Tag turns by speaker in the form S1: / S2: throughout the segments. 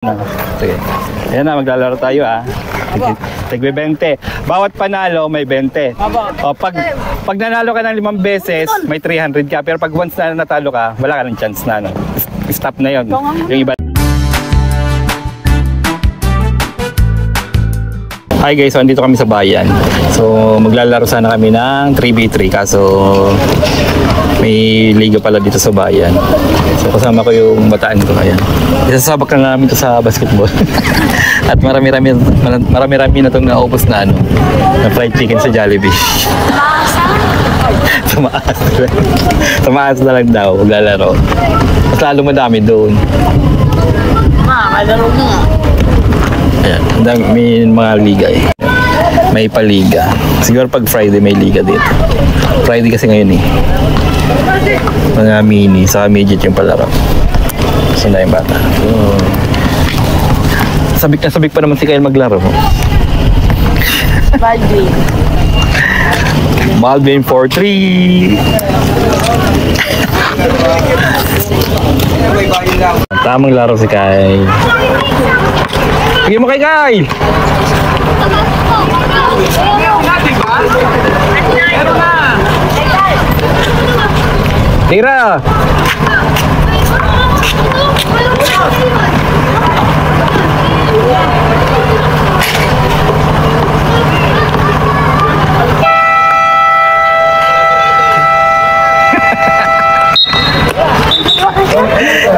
S1: Sige. Ayan na, maglalaro tayo Tigbe 20. Bawat panalo may 20. O, pag nanalo ka ng 5 beses, may 300 ka. Pero pag once na natalo ka, wala ka ng chance na. Stop na yon. Yung iba. Hi guys, so andito kami sa bayan. So maglalaro sana kami ng 3v3 kaso may liga pala dito sa bayan. So kasama ko yung bataan ko kaya. Isasabak na namin ito sa basketball. At marami-rami na itong naubos na na fried chicken sa Jollibee. Tumaas na lang daw maglalaro. Mas lalo madami doon.
S2: Kalaro mo nga.
S1: Ayan, may mga liga May paliga. Siguro pag Friday may liga dito. Friday kasi ngayon Mga mini, saka midget yung palaro. Sina yung bata. Sabik na sabik pa naman si Kyle maglaro.
S2: Baldwin.
S1: Baldwin 4-3. Tamang laro si Kyle. Sige mo kay Kyle. Tira.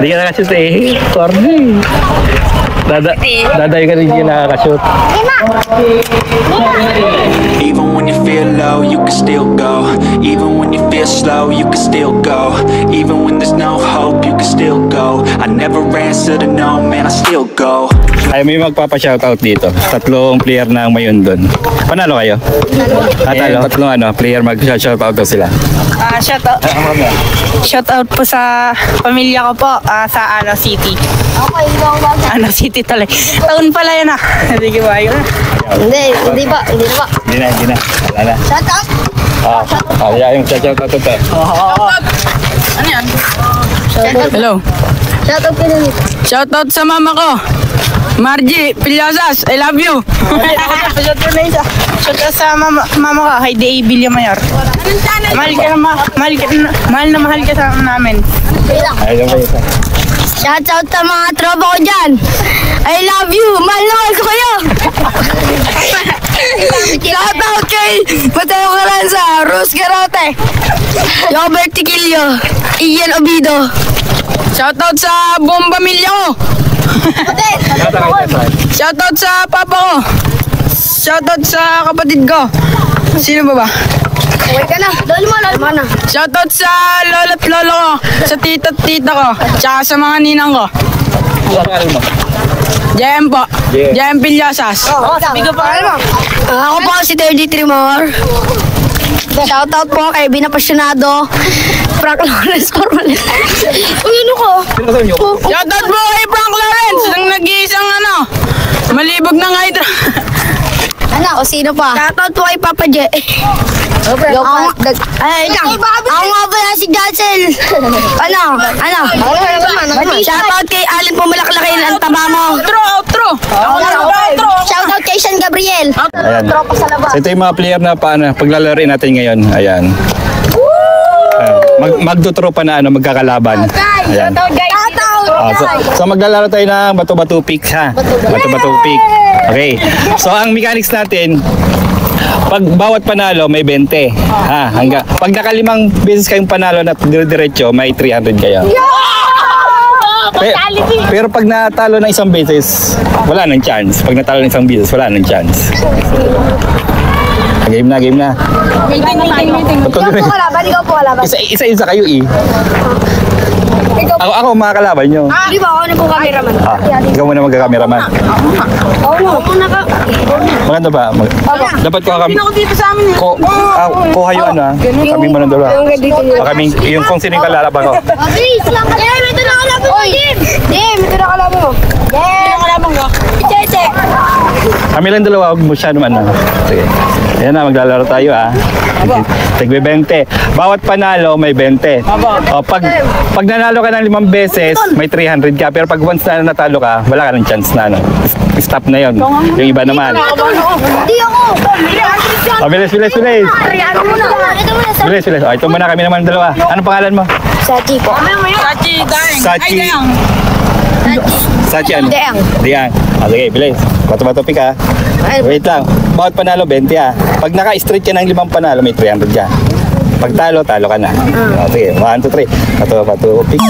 S1: Hindi ka nakashoot Corny. Dadayo ka rin yung nakakashoot.
S3: Even when you feel low, you can still go. Even when you feel slow, you can still go. Even when there's no hope, you can still go. I never answer to no, man, I still go.
S1: Ay, may magpapa-shoutout dito. 3 player na ang mayon doon. Panalo kayo? Tatalo? 3 player mag-shoutout daw sila.
S2: Shoutout po sa pamilya ko po sa Ano City. Ano City talaga. Taon pala yan Hindi ba yun?
S4: Hindi na ba?
S1: Hindi na. Wala na.
S4: Shoutout!
S1: Yung shoutout ito.
S2: Ano yan? Hello.
S4: Shoutout ka nun.
S2: Shoutout sa mama ko. Margie Pilyasas, I love you. Shoutout sa mama ko, Heidi Villamayor. Mahal na mahal ka sa namin.
S1: Ayun ba ito?
S4: Shoutout sa mga tropa ko dyan. I love you. Mahal na mahal ko kayo. Shoutout kay Mateo Caranza, Rose Garote, Robert Tiquillo, Ian Obido.
S2: Shoutout sa buong pamilya ko. Shoutout sa papa ko. Shoutout sa kapatid ko. Sino ba?
S4: Okay ka na. Lolo mo na.
S2: Shoutout sa lolo't lolo ko, sa tita't tita ko, tsaka sa mga ninang ko. JM po. JM Pilyasas.
S4: Sabi ko pa mo. Ako po si 33 More. Shoutout po kay Binapasyonado, Frank Lawrence Cormales. Ano ko?
S2: Shoutout po kay Frank Lawrence, ang nag-iisang malibog ng hydra.
S4: O sino pa? Shoutout po kay Papa J. Ay, ako nga pala si Jansel. Shoutout kay Alin Pumalaklakin, ang taba mo.
S2: Outro.
S4: Shoutout kay San Gabriel.
S1: Ayan. So ito yung mga player na paglalaroin natin ngayon. Ayan. Magdutro pa na magkakalaban. Ayan. So maglalaro tayo ng bato-bato pick Bato-bato pick. Okay. So ang mechanics natin, pag bawat panalo may 20. Pag nakalimang beses kayong panalo na diretso, may 300 kayo. Pero pag natalo ng isang beses, wala nang chance. Pag natalo ng isang beses, wala nang chance. Game na.
S4: Ikaw po kalaban.
S1: Isa-isa kayo Ako mga kalaban nyo.
S4: Di ba ako na po cameraman?
S1: Ikaw muna magka-cameraman. Maganda ba? Dapat ko kami.
S2: Dito sa amin.
S1: Kuha yung kami mo ng dalawa. Kami, yung kung sino yung kalalaban ko.
S4: Please lang. May ito na kalaban mo, Jim. May ito na kalaban mo.
S2: Kalaban ko.
S4: Cheche.
S1: Kami lang dalawa, huwag mo siya naman Sige. Ayan na, maglalaro tayo Tigbe 20. Bawat panalo may 20. O, pag nanalo ka ng 5 beses, may 300 ka. Pero pag once na natalo ka, wala ka ng chance na. Stop na yon. Yung iba naman.
S4: Hindi ako.
S1: O, bilis. Bilis. O, ito muna kami naman dalawa. Anong pangalan mo?
S4: Sachi po.
S2: Sachi, Daeng.
S1: Sachi.
S2: Ay, Daeng.
S1: Sachi ano?
S4: Deang.
S1: Diyan. Sige, bilis. Bato-bato pick Wait lang. Bawat panalo, 20 Pag naka-straight ka ng 5 panalo, may 300 ka. Pag talo ka na. Sige, 1, 2, 3. Bato-bato pick.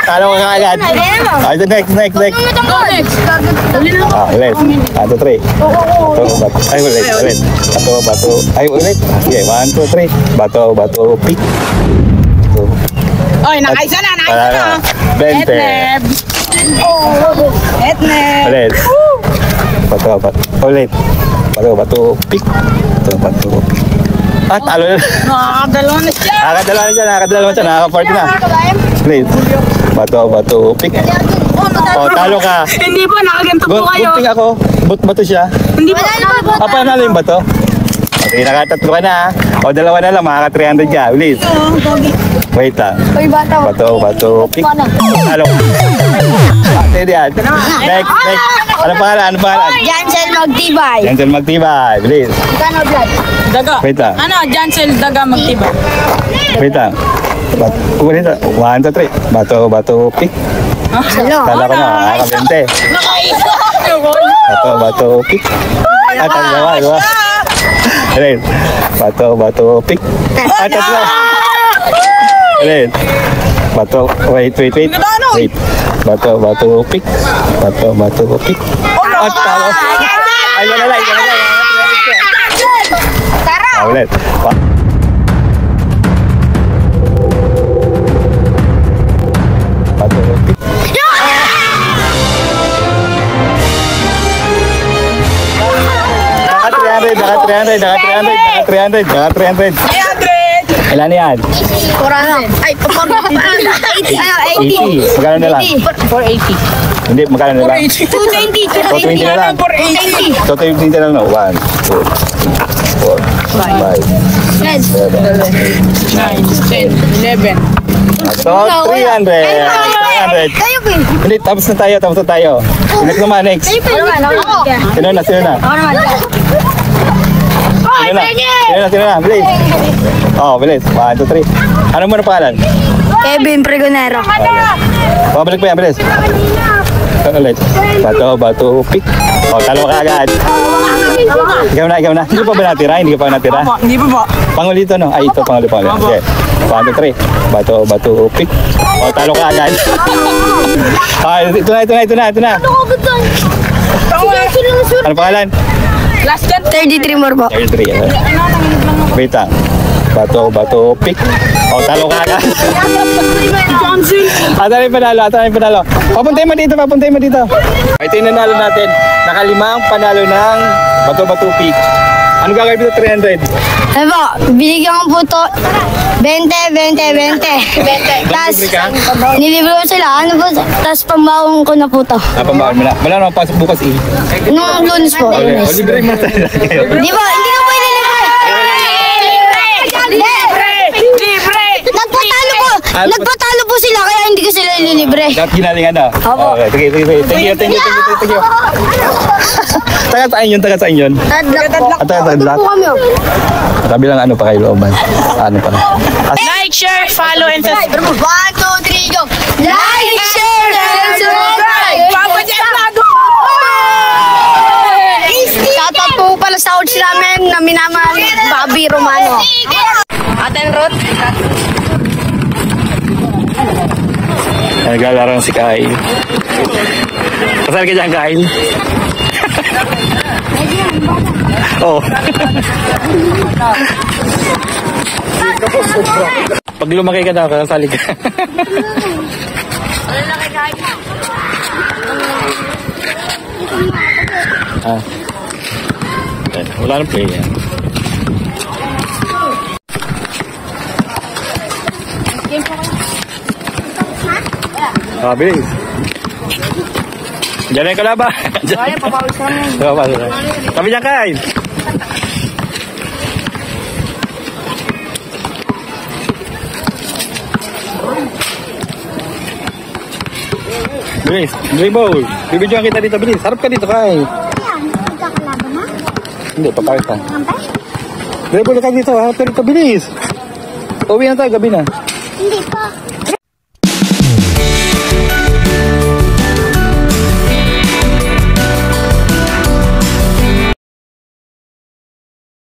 S1: Talo ka agad. Next. Bilis. 1, 2, 3. Bato. Ay, ulit. Bato. Ay, ulit. Sige, 1, 2, 3. Bato, pick.
S2: Oy, nakaisa na.
S1: 20.
S2: Etneb.
S1: Ulit. Bato. Ulit. Bato, pick. Bato, pick. Talo na.
S2: Nakakadalawa na siya.
S1: Nakakadalawa siya. Nakaka-40 na. Please. Bato, pick. Talo ka.
S2: Hindi po, nakaganto po kayo.
S1: Gunting ako. Bato siya.
S2: Hindi po.
S1: Panalo yung bato? Okay, nakatatlo ka na. Dalawa na lang. Makaka-300 ka. Please. Wait lang.
S4: Uy, bata.
S1: Bato, pick. Talo. Sige yan. Next. Ano pangalan?
S4: Jansel Magtibay.
S1: Jansel Magtibay. Please.
S4: Kano vlog?
S2: Daga.
S1: Wait lang.
S2: Ano, Jansel Daga Magtiba.
S1: Wait lang. Ulit na. 1, 2, 3. Bato, pick.
S4: Hello.
S1: Talo ka na. Nakaka-20. Bato, pick. Dalawa. Ulit. Bato, pick. Tatlo. Ulit. Bato, wait. Bato, pick. Bato, pick. Talo. Ay, wala lang.
S4: Tara.
S1: Ulit. Bato, pick. Naka 300. Ilan yan?
S4: 400. Ay, 400. 80.
S1: Magkano na lang?
S2: 480.
S1: Hindi, magkano na lang?
S4: 220.
S1: 220 na lang.
S2: 480.
S1: 220 na lang. 1, 2, 4, 5, 7,
S2: 9, 10, 11.
S1: So, 300. 300.
S4: Kayo ko.
S1: Hindi, tapos na tayo. Next naman, next.
S4: Ako naman.
S1: Sino na?
S4: Ako naman.
S1: Sino na? Bilis. Bilis. 1, 2, 3. Ano mo na pangalan?
S4: Kevin Pregonero.
S1: Babalik pa yan, bilis. Ulit. Bato, pick. Talo ka agad. Ikaw na. Hindi pa ba natira? Hindi pa natira?
S2: Hindi pa po.
S1: Pangulito, no? Ay, ito, pangulito. Okay. 1, 2, 3. Bato, pick. Talo ka agad. Ito na. Ano pangalan?
S2: Last yan.
S4: 33 more po.
S1: 33. Wait lang. Bato, pick. Talo ka agad.
S2: Johnson.
S1: Ata yung panalo. Papuntay mo dito. Ito yung nanalo natin. Nakalimang panalo ng bato, pick. Ano gagawin dito? 300.
S4: Ano po, binigyan ko po to 20. Tapos, nilibre ko sila. Tapos pambawang ko na po to.
S1: Pambawal mo na. Wala naman pasok bukas
S4: Nung lunes po.
S1: Okay. Libre mo na tayo.
S4: Di ba? Hindi ko po inilibre. Nagpatalo po sila kaya hindi ko sila ililibre.
S1: Dapat ginalingan na.
S4: Opo.
S1: Okay, sige. Thank you. Taga saan yun? Tadlak.
S4: Po kami.
S1: Sabi lang ano pa kayo looban. Ano pa.
S2: Like, share, follow, and subscribe.
S4: 1, 2, 3, go. Like, share, and subscribe.
S2: Papa Jetlago!
S4: Shoutout po pala sa coach namin na minamahal Bobby Romano.
S2: Aten Ruth.
S1: Naglalaro si Kyle. Kasal ka dyan, Kyle? Pag lumaki ka daw, kasali ka. Wala nang play yan. Bilis. Diyan na yung kalaban.
S4: Wala, papawis namin.
S1: Sabi niya kain. Bilis, dribble. Bibidyoan kita dito, bilis. Harap ka dito, kain.
S4: Yan, magkakalaban na.
S1: Hindi, papakit ka.
S4: Kampay?
S1: Dribble ka dito, harap ka dito, bilis. Uwi na tayo, gabi na.
S4: Hindi pa.